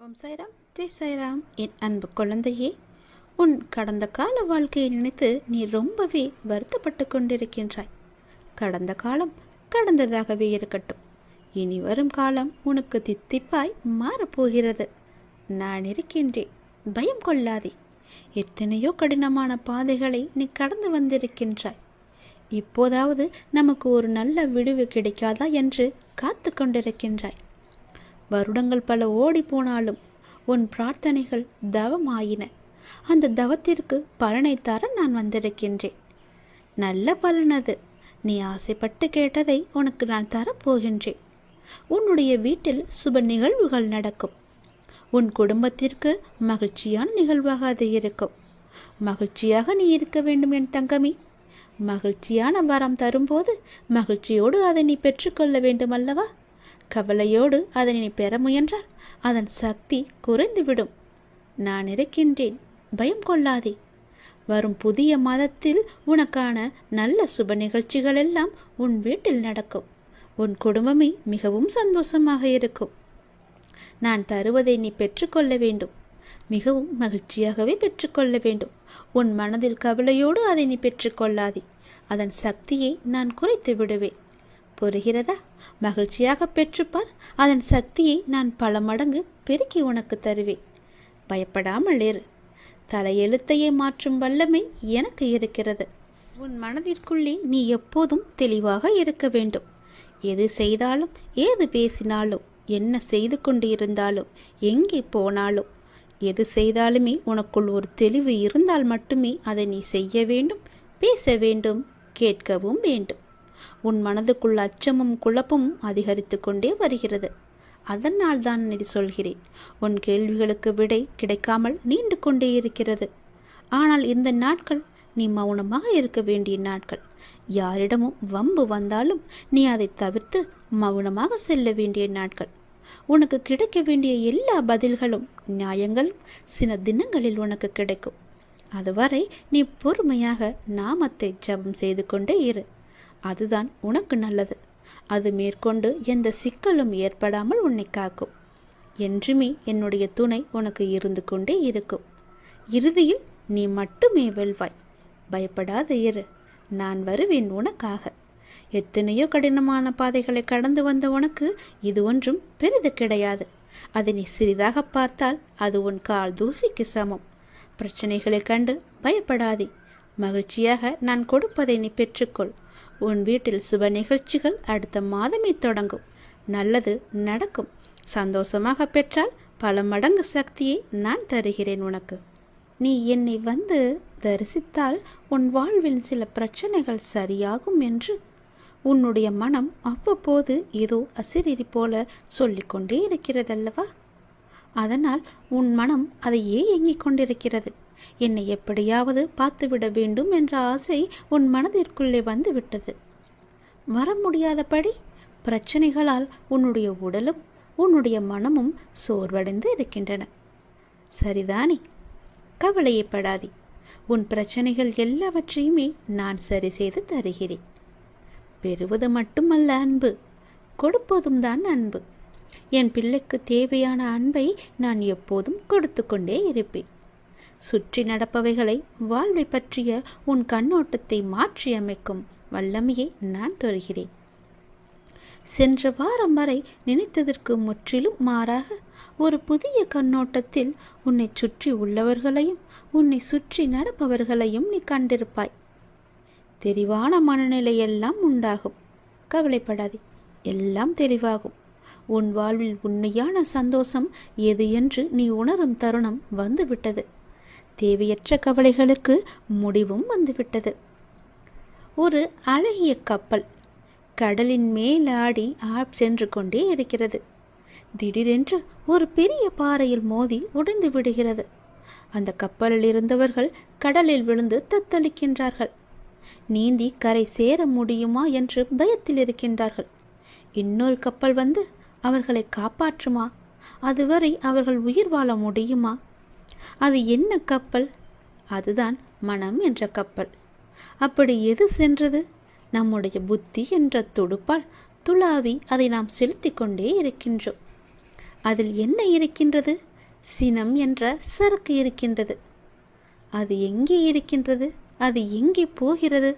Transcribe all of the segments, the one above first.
ஓம் சாய்ராம், ஜெய் சாய்ராம். என் அன்பு குழந்தையே, உன் கடந்த கால வாழ்க்கையை நினைத்து நீ ரொம்பவே வருத்தப்பட்டு கொண்டிருக்கின்றாய். கடந்த காலம் கடந்ததாகவே இருக்கட்டும். இனி வரும் காலம் உனக்கு தித்திப்பாய் மாறப்போகிறது. நான் இருக்கின்றேன், பயம் கொள்ளாதே. எத்தனையோ கடினமான பாதைகளை நீ கடந்து வந்திருக்கின்றாய். இப்போதாவது நமக்கு ஒரு நல்ல விடுவு கிடைக்காதா என்று காத்து கொண்டிருக்கின்றாய். வருடங்கள் பல ஓடி போனாலும் உன் பிரார்த்தனைகள் தவமாயின. அந்த தவத்திற்கு பலனை தர நான் வந்திருக்கின்றேன். நல்ல பலனது. நீ ஆசைப்பட்டு கேட்டதை உனக்கு நான் தரப்போகின்றேன். உன்னுடைய வீட்டில் சுப நிகழ்வுகள் நடக்கும். உன் குடும்பத்திற்கு மகிழ்ச்சியான நிகழ்வாக அது இருக்கும். மகிழ்ச்சியாக நீ இருக்க வேண்டும் என் தங்கமி. மகிழ்ச்சியான வரம் தரும்போது மகிழ்ச்சியோடு அதை நீ பெற்றுக்கொள்ள வேண்டும் அல்லவா? கவலையோடு அதனை நீ பெற முயன்றால் அதன் சக்தி குறைந்துவிடும். நான் இருக்கின்றேன், பயம் கொள்ளாதே. வரும் புதிய மாதத்தில் உனக்கான நல்ல சுப நிகழ்ச்சிகள் எல்லாம் உன் வீட்டில் நடக்கும். உன் குடும்பமே மிகவும் சந்தோஷமாக இருக்கும். நான் தருவதை நீ பெற்றுக்கொள்ள வேண்டும். மிகவும் மகிழ்ச்சியாகவே பெற்றுக்கொள்ள வேண்டும். உன் மனதில் கவலையோடு அதை நீ பெற்றுக்கொள்ளாதே. அதன் சக்தியை நான் குறைத்து விடுவேன். புரிகிறதா? மகிழ்ச்சியாக பெற்றுப்பார். அதன் சக்தியை நான் பல மடங்கு பெருக்கி உனக்கு தருவேன். பயப்படாமல் இரு. தலையெழுத்தையே மாற்றும் வல்லமை எனக்கு இருக்கிறது. உன் மனதிற்குள்ளே நீ எப்போதும் தெளிவாக இருக்க வேண்டும். எது செய்தாலும், ஏது பேசினாலும், என்ன செய்து கொண்டு இருந்தாலும், எங்கே போனாலும், எது செய்தாலுமே உனக்குள் ஒரு தெளிவு இருந்தால் மட்டுமே அதை நீ செய்ய வேண்டும், பேச வேண்டும், கேட்கவும் வேண்டும். உன் மனதுக்குள் அச்சமும் குழப்பமும் அதிகரித்து கொண்டே வருகிறது. அதனால் தான் இது சொல்கிறேன். உன் கேள்விகளுக்கு விடை கிடைக்காமல் நீண்டு கொண்டே இருக்கிறது. ஆனால் இந்த நாட்கள் நீ மௌனமாக இருக்க வேண்டிய நாட்கள். யாரிடமும் வம்பு வந்தாலும் நீ அதை தவிர்த்து மௌனமாக செல்ல வேண்டிய நாட்கள். உனக்கு கிடைக்க வேண்டிய எல்லா பதில்களும் நியாயங்களும் சில தினங்களில் உனக்கு கிடைக்கும். அதுவரை நீ பொறுமையாக நாமத்தை ஜபம் செய்து கொண்டே இரு. அதுதான் உனக்கு நல்லது. அது மேற்கொண்டு எந்த சிக்கலும் ஏற்படாமல் உன்னை காக்கும். என்றுமே என்னுடைய துணை உனக்கு இருந்து கொண்டே இருக்கும். இறுதியில் நீ மட்டுமே வெல்வாய். பயப்படாத இரு. நான் வருவேன் உனக்காக. எத்தனையோ கடினமான பாதைகளை கடந்து வந்த உனக்கு இது ஒன்றும் பெரிது கிடையாது. அதை நீ சிறிதாக பார்த்தால் அது உன் கால் தூசிக்கு சமம். பிரச்சனைகளை கண்டு பயப்படாதே. மகிழ்ச்சியாக நான் கொடுப்பதை நீ பெற்றுக்கொள். உன் வீட்டில் சுப நிகழ்ச்சிகள் அடுத்த மாதமே தொடங்கும். நல்லது நடக்கும். சந்தோஷமாக பெற்றால் பல மடங்கு சக்தியை நான் தருகிறேன் உனக்கு. நீ என்னை வந்து தரிசித்தால் உன் வாழ்வில் சில பிரச்சனைகள் சரியாகும் என்று உன்னுடைய மனம் அவ்வப்போது ஏதோ அசிரிரி போல சொல்லிக்கொண்டே இருக்கிறதல்லவா? அதனால் உன் மனம் அதையே ஏங்கிக் கொண்டிருக்கிறது. என்னை எப்படியாவது பார்த்துவிட வேண்டும் என்ற ஆசை உன் மனதிற்குள்ளே வந்து விட்டது. வர முடியாதபடி பிரச்சனைகளால் உன்னுடைய உடலும் உன்னுடைய மனமும் சோர்வடைந்து இருக்கின்றன. சரிதானே? கவலையப்படாதே. உன் பிரச்சனைகள் எல்லாவற்றையுமே நான் சரி செய்து தருகிறேன். பெறுவது மட்டுமல்ல அன்பு, கொடுப்பதும் தான் அன்பு. என் பிள்ளைக்கு தேவையான அன்பை நான் எப்போதும் கொடுத்து கொண்டே இருப்பேன். சுற்றி நடப்பவைகளை, வாழ்வை பற்றிய உன் கண்ணோட்டத்தை மாற்றி அமைக்கும் வல்லமையை நான் தருகிறேன். சென்ற வாரம் வரை நினைத்ததற்கு முற்றிலும் மாறாக ஒரு புதிய கண்ணோட்டத்தில் உன்னை சுற்றி உள்ளவர்களையும் உன்னை சுற்றி நடப்பவர்களையும் நீ கண்டிருப்பாய். தெளிவான மனநிலையெல்லாம் உண்டாகும். கவலைப்படாதே, எல்லாம் தெளிவாகும். உன் வாழ்வில் உண்மையான சந்தோஷம் எது என்று நீ உணரும் தருணம் வந்துவிட்டது. தேவையற்ற கவலைகளுக்கு முடிவும் வந்துவிட்டது. ஒரு அழகிய கப்பல் கடலின் மேலாடி சென்று கொண்டே இருக்கிறது. திடீரென்று ஒரு பெரிய பாறையில் மோதி உடைந்து விடுகிறது. அந்த கப்பலில் இருந்தவர்கள் கடலில் விழுந்து தத்தளிக்கின்றார்கள். நீந்தி கரை சேர முடியுமா என்று பயத்தில் இருக்கின்றார்கள். இன்னொரு கப்பல் வந்து அவர்களை காப்பாற்றுமா? அதுவரை அவர்கள் உயிர் வாழ முடியுமா? அது என்ன கப்பல்? அதுதான் மனம் என்ற கப்பல். அப்படி எது சென்றது? நம்முடைய புத்தி என்ற துடுப்பால் துளாவி அதை நாம் செலுத்தி கொண்டே இருக்கின்றோம். அதில் என்ன இருக்கின்றது? சினம் என்ற சரக்கு இருக்கின்றது. அது எங்கே இருக்கின்றது? அது எங்கே போகிறது?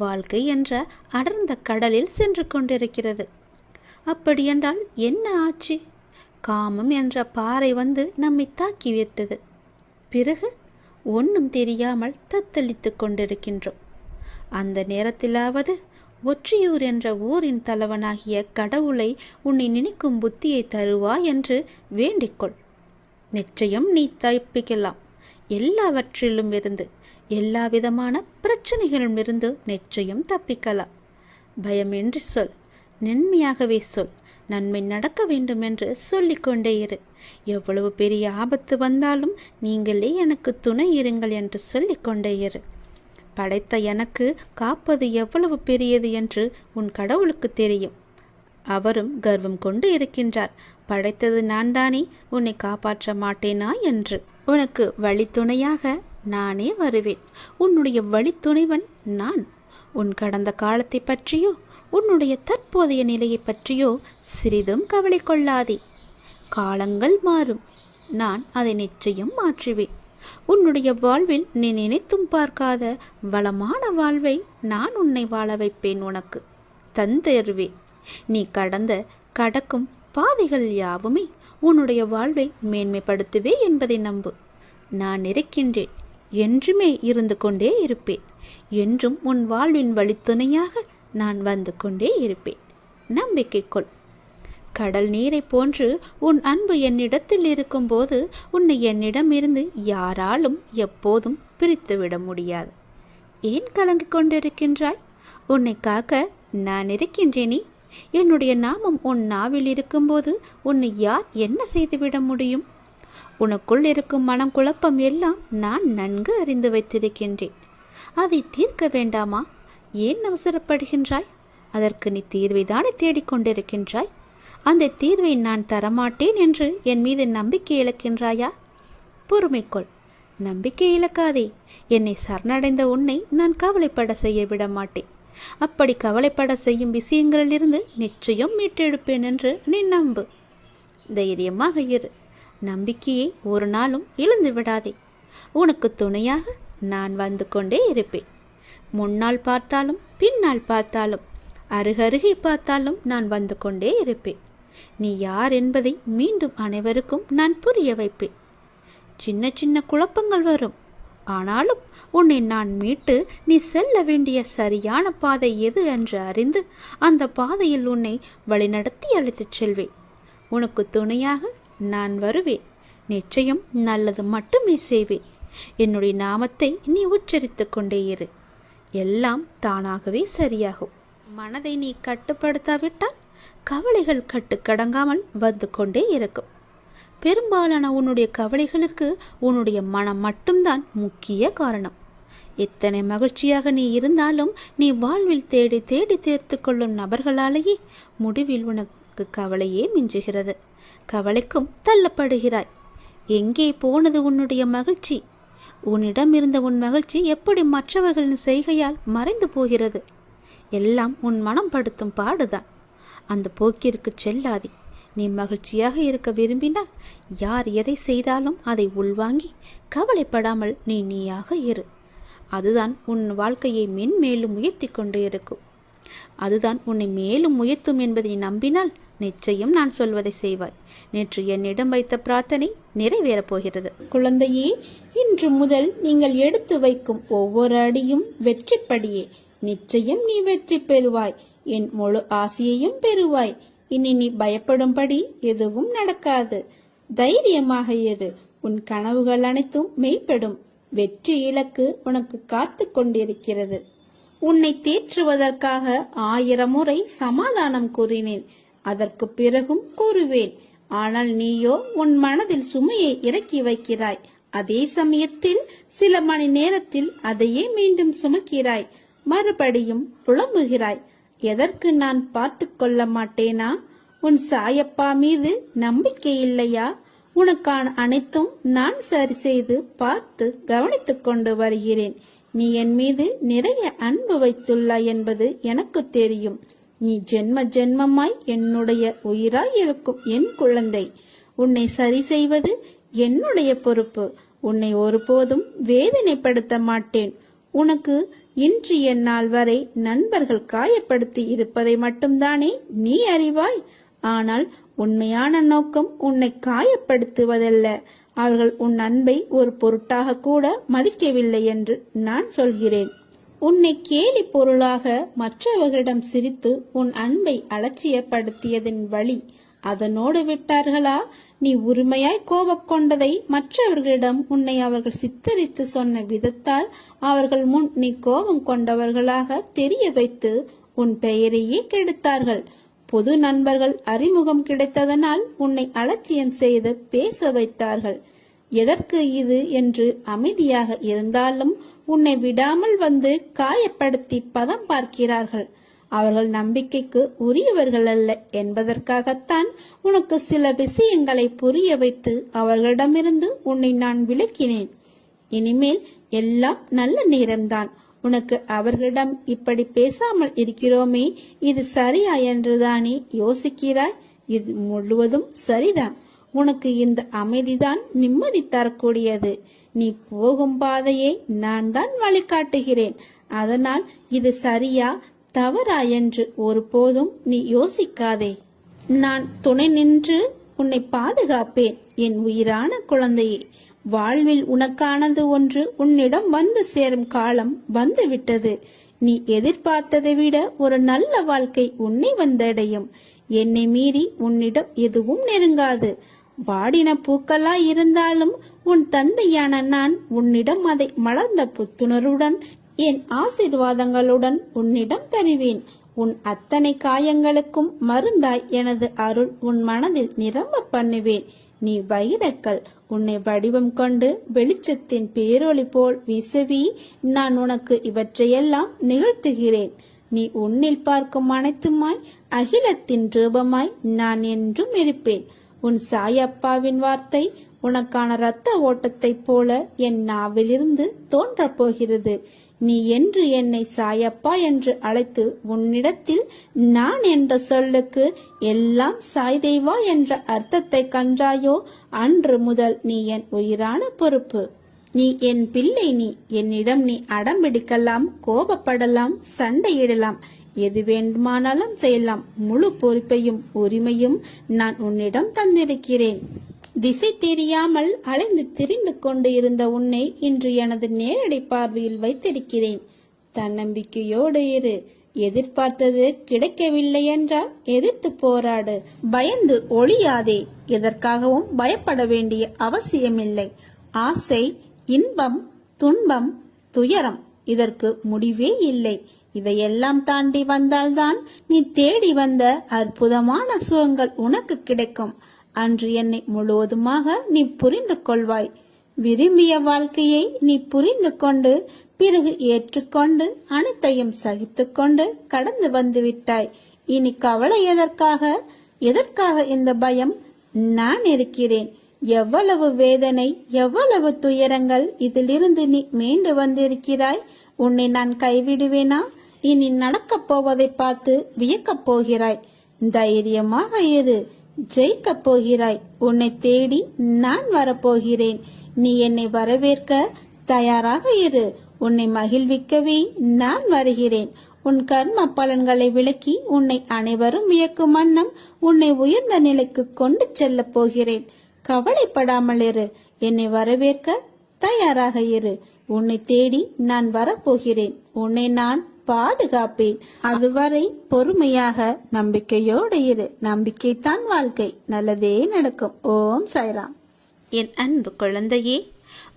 வாழ்க்கை என்ற அடர்ந்த கடலில் சென்று கொண்டிருக்கிறது. அப்படியென்றால் என்ன ஆச்சு? காமம் என்ற பாறை வந்து நம்மை தாக்கி வைத்தது. பிறகு ஒன்றும் தெரியாமல் தத்தளித்து கொண்டிருக்கின்றோம். அந்த நேரத்திலாவது ஒற்றியூர் என்ற ஊரின் தலைவனாகிய கடவுளை உன்னை நினைக்கும் புத்தியை தருவா என்று வேண்டிக்கொள். நிச்சயம் நீ தப்பிக்கலாம். எல்லாவற்றிலும் இருந்து, எல்லா விதமான பிரச்சனைகளிலும் இருந்து நிச்சயம் தப்பிக்கலாம். பயமின்றி சொல், நன்மையாகவே சொல், நன்மை நடக்க வேண்டும் என்று சொல்லிக்கொண்டே இரு. எவ்வளவு பெரிய ஆபத்து வந்தாலும் நீங்களே எனக்கு துணை இருங்கள் என்று சொல்லிக்கொண்டே இரு. படைத்த எனக்கு காப்பது எவ்வளவு பெரியது என்று உன் கடவுளுக்கு தெரியும். அவரும் கர்வம் கொண்டு இருக்கின்றார். படைத்தது நான் தானே, உன்னை காப்பாற்ற மாட்டேனா என்று. உனக்கு வழித்துணையாக நானே வருவேன். உன்னுடைய வழித்துணைவன் நான். உன் கடந்த காலத்தை பற்றியோ உன்னுடைய தற்போதைய நிலையை பற்றியோ சிறிதும் கவலை கொள்ளாதே. காலங்கள் மாறும், நான் அதை நிச்சயம் மாற்றுவேன். உன்னுடைய வாழ்வில் நீ நினைத்தும் பார்க்காத வளமான வாழ்வை நான் உன்னை வாழ வைப்பேன். உனக்கு தந்தருவேன். நீ கடக்கும் பாதைகள் யாவுமே உன்னுடைய வாழ்வை மேன்மைப்படுத்துவே என்பதை நம்பு. நான் இருக்கின்றேன், என்றுமே இருந்து கொண்டே இருப்பேன். என்றும் உன் வாழ்வின் வழித்துணையாக நான் வந்து கொண்டே இருப்பேன். நம்பிக்கை கொள். கடல் நீரை போன்று உன் அன்பு என்னிடத்தில் இருக்கும்போது உன்னை என்னிடமிருந்து யாராலும் எப்போதும் பிரித்துவிட முடியாது. ஏன் கலங்கிக் கொண்டிருக்கின்றாய்? உன்னை காக்க நான் இருக்கின்றேனே. என்னுடைய நாமம் உன் நாவில் இருக்கும்போது உன்னை யார் என்ன செய்துவிட முடியும்? உனக்குள் இருக்கும் மனம் குழப்பம் எல்லாம் நான் நன்கு அறிந்து வைத்திருக்கின்றேன். அதை தீர்க்க வேண்டாமா? ஏன் அவசரப்படுகின்றாய்? அதற்கு நீ தீர்வை தானே தேடிக்கொண்டிருக்கின்றாய். அந்த தீர்வை நான் தரமாட்டேன் என்று என் மீது நம்பிக்கை இழக்கின்றாயா? பொறுமைக்கொள், நம்பிக்கை இழக்காதே. என்னை சரணடைந்த உன்னை நான் கவலைப்பட செய்ய விட மாட்டேன். அப்படி கவலைப்பட செய்யும் விஷயங்களிலிருந்து நிச்சயம் மீட்டெடுப்பேன் என்று நீ நம்பு. தைரியமாக இரு. நம்பிக்கையை ஒரு நாளும் இழந்து விடாதே. உனக்கு துணையாக நான் வந்து கொண்டே இருப்பேன். முன்னால் பார்த்தாலும் பின்னால் பார்த்தாலும் அருகருகே பார்த்தாலும் நான் வந்து கொண்டே இருப்பேன். நீ யார் என்பதை மீண்டும் அனைவருக்கும் நான் புரிய வைப்பேன். சின்ன சின்ன குழப்பங்கள் வரும். ஆனாலும் உன்னை நான் மீட்டு நீ செல்ல வேண்டிய சரியான பாதை எது என்று அறிந்து அந்த பாதையில் உன்னை வழிநடத்தி அழைத்துச் செல்வேன். உனக்கு துணையாக நான் வருவேன். நிச்சயம் நல்லது மட்டுமே செய்வேன். என்னுடைய நாமத்தை நீ உச்சரித்து கொண்டே இரு. எல்லாம் தானாகவே சரியாகும். மனதை நீ கட்டுப்படுத்தாவிட்டால் கவலைகள் கட்டுக்கடங்காமல் வந்து கொண்டே இருக்கும். பெரும்பாலான உன்னுடைய கவலைகளுக்கு உன்னுடைய மனம் மட்டும்தான் முக்கிய காரணம். எத்தனை மகிழ்ச்சியாக நீ இருந்தாலும் நீ வாழ்வில் தேடி தேடி தேர்த்து கொள்ளும் நபர்களாலேயே முடிவில் உனக்கு கவலையே மிஞ்சுகிறது. கவலைக்கும் தள்ளப்படுகிறாய். எங்கே போனது உன்னுடைய மகிழ்ச்சி? உன்னிடம் இருந்த உன் மகிழ்ச்சி எப்படி மற்றவர்களின் செய்கையால் மறைந்து போகிறது? எல்லாம் உன் மனம் படுத்தும் பாடுதான். அந்த போக்கிற்கு செல்லாதே. நீ மகிழ்ச்சியாக இருக்க விரும்பினால் யார் எதை செய்தாலும் அதை உள்வாங்கி கவலைப்படாமல் நீ நீயாக இரு. அதுதான் உன் வாழ்க்கையை மென்மேலும் உயர்த்தி கொண்டு இருக்கும். அதுதான் உன்னை மேலும் உயர்த்தும் என்பதை நம்பினால் நிச்சயம் நான் சொல்வதை செய்வாய். நேற்று என்னிடம் வைத்த பிரார்த்தனை நிறைவேறப் போகிறது. குழந்தையே, இன்று முதல் நீங்கள் எடுத்து வைக்கும் ஒவ்வொரு அடியும் வெற்றிப்படியே. நிச்சயம் நீ வெற்றி பெறுவாய். என் முழு ஆசையையும் பெறுவாய். இனி நீ பயப்படும்படி எதுவும் நடக்காது. தைரியமாக இரு. உன் கனவுகள் அனைத்தும் மெய்ப்படும். வெற்றி இலக்கு உனக்கு காத்து கொண்டிருக்கிறது. உன்னை தேற்றுவதற்காக 1000 முறை சமாதானம் கூறினேன். அதற்கு பிறகும் கூறுவேன். ஆனால் நீயோ உன் மனதில் சுமையை இறக்கி வைக்கிறாய். அதே சமயத்தில் சில மணி நேரத்தில் அதையே மீண்டும் சுமக்கிறாய். மறுபடியும் புலம்புகிறாய். எதற்கு நான் பார்த்து கொள்ள மாட்டேனா? உன் சாயப்பா மீது நம்பிக்கை இல்லையா? உனக்கான அனைத்தும் நான் சரி செய்து பார்த்து கவனித்துக் கொண்டு வருகிறேன். நீ என் மீது நிறைய அன்பு வைத்துள்ளாய் என்பது எனக்கு தெரியும். நீ ஜென்ம ஜென்மமாய் என்னுடைய உயிராய் இருக்கும் என் குழந்தை. உன்னை சரி செய்வது என்னுடைய பொறுப்பு. உன்னை ஒருபோதும் வேதனைப்படுத்த மாட்டேன். உனக்கு இன்று எந்நாள் வரை நண்பர்கள் காயப்படுத்தி இருப்பதை மட்டும்தானே நீ அறிவாய். ஆனால் உண்மையான நோக்கம் உன்னை காயப்படுத்துவதல்ல. அவர்கள் உன் அன்பை ஒரு பொருட்டாக கூட மதிக்கவில்லை என்று நான் சொல்கிறேன். உன்னை கேலி பொருளாக மற்றவர்களிடம் சிரித்து உன் அன்பை அலட்சியப்படுத்தியதன் வழி அதனோடு விட்டார்களா? நீ உரிமையாய் கோபம் கொண்டதை மற்றவர்களிடம் உன்னை அவர்கள் சித்தரித்து சொன்ன விதத்தால் அவர்கள் முன் நீ கோபம் கொண்டவர்களாக தெரிய வைத்து உன் பெயரையே கெடுத்தார்கள். பொது நண்பர்கள் அறிமுகம் கிடைத்ததனால் உன்னை அலட்சியம் செய்து பேச வைத்தார்கள். எதற்கு இது என்று அமைதியாக இருந்தாலும் உன்னை விடாமல் வந்து காயப்படுத்தி பதம் பார்க்கிறார்கள். அவர்கள் நம்பிக்கைக்கு உரியவர்கள் அல்ல என்பதற்காகத்தான் உனக்கு சில விஷயங்களை புரிய வைத்து அவர்களிடமிருந்து உன்னை நான் விலக்கினேன். இனிமேல் எல்லாம் நல்ல நேரம்தான். உனக்கு அவர்களிடம் இப்படி பேசாமல் இருக்கிறோமே, இது சரியா என்றுதானே யோசிக்கிறாய்? இது முழுவதும் சரிதான். உனக்கு இந்த அமைதிதான் நிம்மதி தரக்கூடியது. நீ போகும் பாதையை நான் தான் வழிகாட்டுகிறேன். அதனால் இது சரியா தவறா என்று ஒருபோதும் நீ யோசிக்காதே. நான் துணை நின்று உன்னை பாதுகாப்பேன். என் உயிரான குழந்தையே, வாழ்வில் உனக்கானது ஒன்று உன்னிடம் வந்து சேரும் காலம் வந்துவிட்டது. நீ எதிர்பார்த்ததை விட ஒரு நல்ல வாழ்க்கை உன்னை வந்தடையும். என்னை மீறி உன்னிடம் எதுவும் நெருங்காது. வாடின பூக்களாய் இருந்தாலும் உன் தந்தையான நான் உன்னிடம் அதை மலர்ந்த புத்துணர்வுடன் என் ஆசீர்வாதங்களுடன் உன்னிடம் தருவேன். உன் அத்தனை காயங்களுக்கும் மருந்தாய் எனது அருள் உன் மனதில் நிரம்ப பண்ணுவேன். நீ வைரக்கல். உன்னை வடிவம் கொண்டு வெளிச்சத்தின் பேரொளி போல் வீசவி நான் உனக்கு இவற்றையெல்லாம் நிகழ்த்துகிறேன். நீ உன்னில் பார்க்கும் அனைத்துமாய் அகிலத்தின் ரூபமாய் நான் என்றும் இருப்பேன். உன் சாயப்பாவின் வார்த்தை உனக்கான இரத்த ஓட்டத்தைப் போல என் நாவிலிருந்து தோன்றப் போகிறது. நீ என்று என்னை சாயப்பா என்று அழைத்து உன்னிடத்தில் நான் என்ற சொல்லுக்கு எல்லாம் சாய்தேவா என்ற அர்த்தத்தை கண்டாயோ, அன்று முதல் நீ என் உயிரான பொறுப்பு. நீ என் பிள்ளை. நீ என்னிடம் நீ அடம்பிடிக்கலாம், கோபப்படலாம், சண்டையிடலாம், எது வேண்டுமானாலும் செய்யலாம். முழு பொறுப்பையும் உரிமையும் நான் உன்னிடம் தந்திருக்கிறேன். திசை தெரியாமல் அலைந்து திரிந்து கொண்டு இருந்த உன்னை இன்று எனது நேரடி பார்வையில் வைத்திருக்கிறேன். தன்னம்பிக்கையோடு இரு. எதிர்பார்த்தது கிடைக்கவில்லை என்றால் எதிர்த்து போராடு. பயந்து ஒளியாதே. எதற்காகவும் பயப்பட வேண்டிய அவசியமில்லை. ஆசை, இன்பம், துன்பம், துயரம் இதற்கு முடிவே இல்லை. இதையெல்லாம் தாண்டி வந்தால்தான் நீ தேடி வந்த அற்புதமான சுகங்கள் உனக்கு கிடைக்கும். அன்று என்னை முழுவதுமாக நீ புரிந்து கொள்வாய். விரும்பிய வாழ்க்கையை நீ புரிந்து கொண்டு பிறகு ஏற்றுக்கொண்டு அனைத்தையும் சகித்துக்கொண்டு கடந்து வந்து விட்டாய். இனி கவலை எதற்காக இந்த பயம்? நான் இருக்கிறேன். எவ்வளவு வேதனை, எவ்வளவு துயரங்கள், இதிலிருந்து நீ மீண்டு வந்திருக்கிறாய். உன்னை நான் கைவிடுவேனா? இனி நடக்கப் போவதை பார்த்து வியக்கப் போகிறாய். தைரியமாக இரு. ஜெயிக்கப் போகிறாய். உன்னை தேடி நான் வரப்போகிறேன். நீ என்னை வரவேற்க தயாராக இரு. உன்னை மகிழ்விக்கவே நான் வருகிறேன். உன் கர்ம பலன்களை விளக்கி உன்னை அனைவரும் வியக்கும் வண்ணம் உன்னை உயர்ந்த நிலைக்கு கொண்டு செல்ல போகிறேன். கவலைப்படாமல் இரு. என்னை வரவேற்க தயாராக இரு. உன்னை தேடி நான் வரப்போகிறேன். உன்னை நான் பாதுகாப்பேன். அதுவரை பொறுமையாக நம்பிக்கையோடு இரு. நம்பிக்கைத்தான் வாழ்க்கை. நல்லதே நடக்கும். ஓம் சாய்ராம். என் அன்பு குழந்தையே,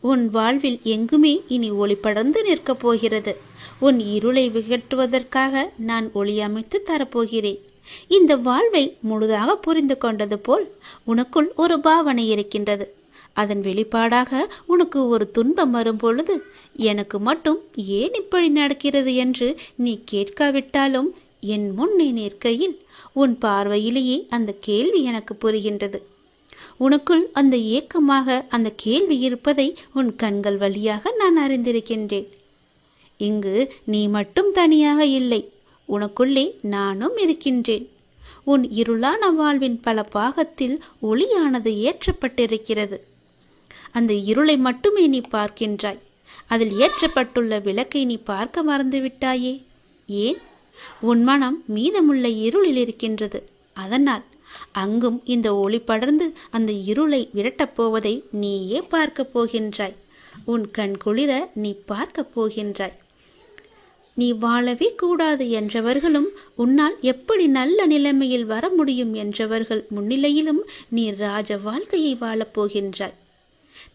உன் வாழ்வில் எங்குமே இனி ஒளி படர்ந்து நிற்கப் போகிறது. உன் இருளை விகற்றுவதற்காக நான் ஒளி அமைத்து தரப்போகிறேன். இந்த வாழ்வை முழுதாக புரிந்து கொண்டது போல் உனக்குள் ஒரு பாவனை இருக்கின்றது. அதன் வெளிப்பாடாக உனக்கு ஒரு துன்பம் வரும் பொழுது எனக்கு மட்டும் ஏன் இப்படி நடக்கிறது என்று நீ கேட்காவிட்டாலும் என் முன்னே நிற்கையில் உன் பார்வையிலேயே அந்த கேள்வி எனக்கு புரிகின்றது. உனக்குள் அந்த ஏக்கமாக அந்த கேள்வி இருப்பதை உன் கண்கள் வழியாக நான் அறிந்திருக்கின்றேன். இங்கு நீ மட்டும் தனியாக இல்லை. உனக்குள்ளே நானும் இருக்கின்றேன். உன் இருளான வாழ்வின் பல பாகத்தில் ஒளியானது ஏற்றப்பட்டிருக்கிறது. அந்த இருளை மட்டுமே நீ பார்க்கின்றாய். அதில் ஏற்றப்பட்டுள்ள விளக்கை நீ பார்க்க மறந்துவிட்டாயே. ஏன்? உன் மனம் மீதமுள்ள இருளில் இருக்கின்றது. அதனால் அங்கும் இந்த ஒளி படர்ந்து அந்த இருளை விரட்டப் போவதை நீயே பார்க்க போகின்றாய். உன் கண் குளிர நீ பார்க்க போகின்றாய். நீ வாழவே கூடாது என்றவர்களும், உன்னால் எப்படி நல்ல நிலைமையில் வர முடியும் என்றவர்கள் முன்னிலையிலும் நீ ராஜ வாழ்க்கையை வாழப் போகின்றாய்.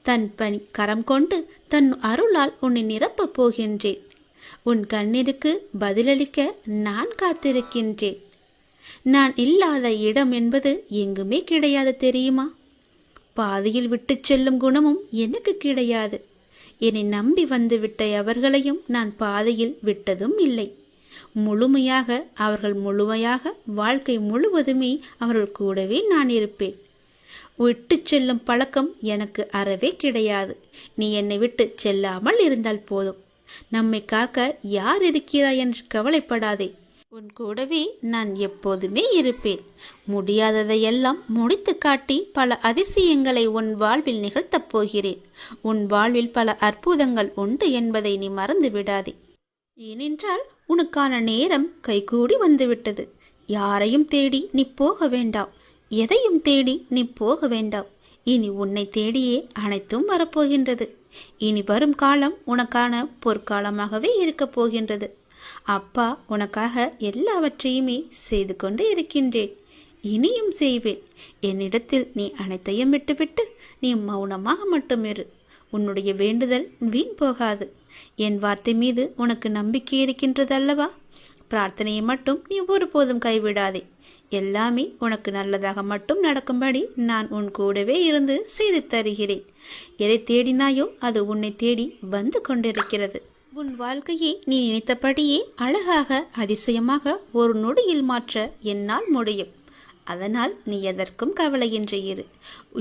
தன் பணி கரம் கொண்டு தன் அருளால் உன்னை நிரப்பப் போகின்றேன். உன் கண்ணீருக்கு பதிலளிக்க நான் காத்திருக்கின்றேன். நான் இல்லாத இடம் என்பது எங்குமே கிடையாது தெரியுமா? பாதியில் விட்டு செல்லும் குணமும் எனக்கு கிடையாது. என்னை நம்பி வந்துவிட்ட அவர்களையும் நான் பாதையில் விட்டதும் இல்லை. அவர்கள் முழுமையாக வாழ்க்கை முழுவதுமே அவர்கள் கூடவே நான் இருப்பேன். விட்டு செல்லும் பழக்கம் எனக்கு அறவே கிடையாது. நீ என்னை விட்டு செல்லாமல் இருந்தால் போதும். நம்மை காக்க யார் இருக்கிறாய் என்று கவலைப்படாதே. உன் கூடவே நான் எப்போதுமே இருப்பேன். முடியாததையெல்லாம் முடித்து காட்டி பல அதிசயங்களை உன் வாழ்வில் நிகழ்த்தப் போகிறேன். உன் வாழ்வில் பல அற்புதங்கள் உண்டு என்பதை நீ மறந்து விடாதே. ஏனென்றால் உனக்கான நேரம் கைகூடி வந்துவிட்டது. யாரையும் தேடி நீ போக வேண்டாம். எதையும் தேடி நீ போக வேண்டாம். இனி உன்னை தேடியே அனைத்தும் வரப்போகின்றது. இனி வரும் காலம் உனக்கான பொற்காலமாகவே இருக்கப் போகின்றது. அப்பா உனக்காக எல்லாவற்றையுமே செய்து கொண்டு இருக்கின்றேன். இனியும் செய்வேன். என்னிடத்தில் நீ அனைத்தையும் விட்டுவிட்டு நீ மௌனமாக மட்டும் இரு. உன்னுடைய வேண்டுதல் வீண் போகாது. என் வார்த்தை மீது உனக்கு நம்பிக்கை இருக்கின்றது அல்லவா? பிரார்த்தனையை மட்டும் நீ ஒருபோதும் கைவிடாதே. எல்லாமே உனக்கு நல்லதாக மட்டும் நடக்கும்படி நான் உன் கூடவே இருந்து செய்து தருகிறேன். எதை தேடினாயோ அது உன்னை தேடி வந்து கொண்டிருக்கிறது. உன் வாழ்க்கையை நீ நினைத்தபடியே அழகாக அதிசயமாக ஒரு நொடியில் மாற்ற என்னால் முடியும். அதனால் நீ எதற்கும் கவலையின்றி இரு.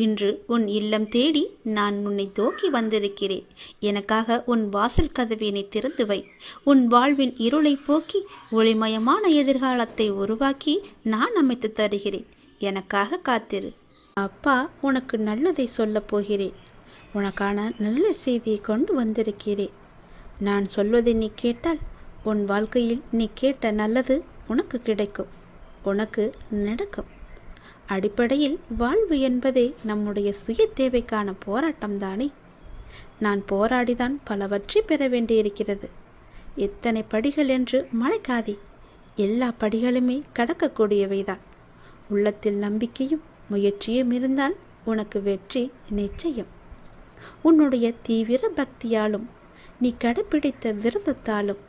இன்று உன் இல்லம் தேடி நான் உன்னை தூக்கி வந்திருக்கிறேன். எனக்காக உன் வாசல் கதவினை திறந்து வை. உன் வாழ்வின் இருளை போக்கி ஒளிமயமான எதிர்காலத்தை உருவாக்கி நான் அமைத்து தருகிறேன். எனக்காக காத்திரு. அப்பா உனக்கு நல்லதை சொல்லப் போகிறேன். உனக்கான நல்ல செய்தியை கொண்டு வந்திருக்கிறேன். நான் சொல்வதை நீ கேட்டால் உன் வாழ்க்கையில் நீ கேட்ட நல்லது உனக்கு கிடைக்கும், உனக்கு நடக்கும். அடிப்படையில் வாழ்வு என்பதே நம்முடைய சுய தேவைக்கான போராட்டம்தானே. நான் போராடிதான் பலவற்றை பெற வேண்டியிருக்கிறது. எத்தனை படிகள் என்று மலைக்காதே. எல்லா படிகளுமே கடக்கக்கூடியவைதான். உள்ளத்தில் நம்பிக்கையும் முயற்சியும் இருந்தால் உனக்கு வெற்றி நிச்சயம். உன்னுடைய தீவிர பக்தியாலும் நீ கடைப்பிடித்த விரதத்தாலும்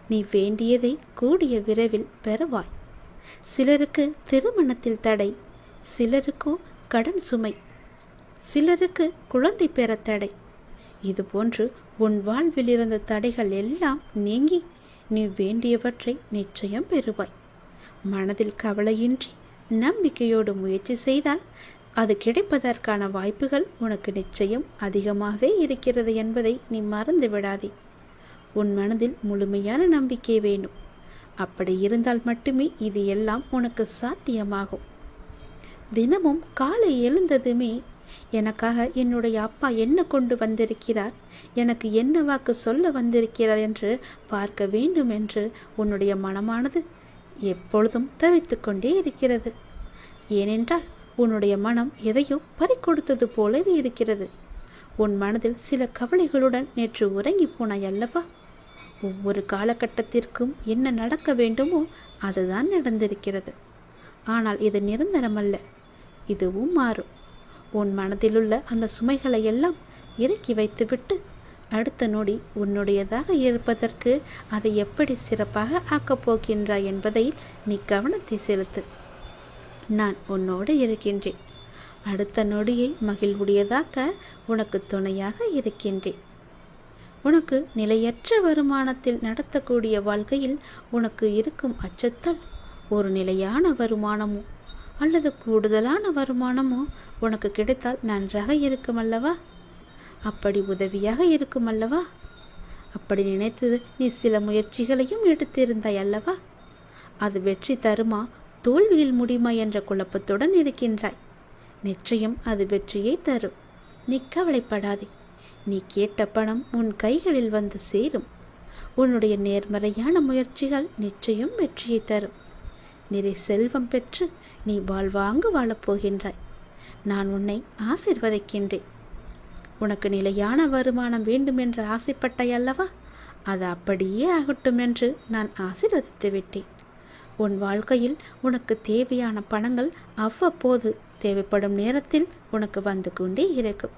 நீ வேண்டியதை கூடிய விரைவில் பெறுவாய். சிலருக்கு திருமணத்தில் தடை, சிலருக்கோ கடன் சுமை, சிலருக்கு குழந்தை பெற தடை. இதுபோன்று உன் வாழ்வில் இருந்த தடைகள் எல்லாம் நீங்கி நீ வேண்டியவற்றை நிச்சயம் பெறுவாய். மனதில் கவலையின்றி நம்பிக்கையோடு முயற்சி செய்தால் அது கிடைப்பதற்கான வாய்ப்புகள் உனக்கு நிச்சயம் அதிகமாகவே இருக்கிறது என்பதை நீ மறந்து விடாதே. உன் மனதில் முழுமையான நம்பிக்கை வேணும். அப்படி இருந்தால் மட்டுமே இது எல்லாம் உனக்கு சாத்தியமாகும். தினமும் காலை எழுந்ததுமே எனக்காக என்னுடைய அப்பா என்ன கொண்டு வந்திருக்கிறார், எனக்கு என்ன வாக்கு சொல்ல வந்திருக்கிறார் என்று பார்க்க வேண்டும் என்று உன்னுடைய மனமானது எப்பொழுதும் தவித்து கொண்டே இருக்கிறது. ஏனென்றால் உன்னுடைய மனம் எதையோ பறிகொடுத்தது போலவே இருக்கிறது. உன் மனதில் சில கவலைகளுடன் நேற்று உறங்கி போனாய் அல்லவா? ஒவ்வொரு காலகட்டத்திற்கும் என்ன நடக்க வேண்டுமோ அதுதான் நடந்திருக்கிறது. ஆனால் இது நிரந்தரமல்ல, இதுவும் மாறும். உன் மனதிலுள்ள அந்த சுமைகளை எல்லாம் இறக்கி வைத்துவிட்டு அடுத்த நொடி உன்னுடையதாக இருப்பதற்கு அதை எப்படி சிறப்பாக ஆக்கப் போகின்றாய் என்பதை நீ கவனத்தை செலுத்து. நான் உன்னோடு இருக்கின்றேன். அடுத்த நொடியை மகிழ்வுடையதாக்க உனக்கு துணையாக இருக்கின்றேன். உனக்கு நிலையற்ற வருமானத்தில் நடத்தக்கூடிய வாழ்க்கையில் உனக்கு இருக்கும் அச்சத்தால் ஒரு நிலையான வருமானமோ அல்லது கூடுதலான வருமானமோ உனக்கு கிடைத்தால் நன்றாக இருக்கும் அல்லவா? அப்படி உதவியாக இருக்கும் அல்லவா? அப்படி நினைத்தது நீ சில முயற்சிகளையும் எடுத்திருந்தாய் அல்லவா? அது வெற்றி தருமா தோல்வியில் முடியுமா என்ற குழப்பத்துடன் இருக்கின்றாய். நிச்சயம் அது வெற்றியை தரும். நீ கவலைப்படாதே. நீ கேட்ட பணம் உன் கைகளில் வந்து சேரும். உன்னுடைய நேர்மறையான முயற்சிகள் நிச்சயம் வெற்றியை தரும். நிறை செல்வம் பெற்று நீ வாழ்வாங்கு வாழப்போகின்றாய். நான் உன்னை ஆசீர்வதிக்கின்றேன். உனக்கு நிலையான வருமானம் வேண்டும் என்று ஆசைப்பட்டாய் அல்லவா? அது அப்படியே ஆகட்டும் என்று நான் ஆசீர்வதித்து விட்டேன். உன் வாழ்க்கையில் உனக்கு தேவையான பணங்கள் அவ்வப்போது தேவைப்படும் நேரத்தில் உனக்கு வந்து கொண்டே இருக்கும்.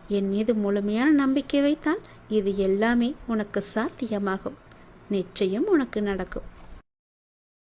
என் மீது முழுமையான நம்பிக்கை வைத்தால் இது எல்லாமே உனக்கு சாத்தியமாகும். நிச்சயம் உனக்கு நடக்கும்.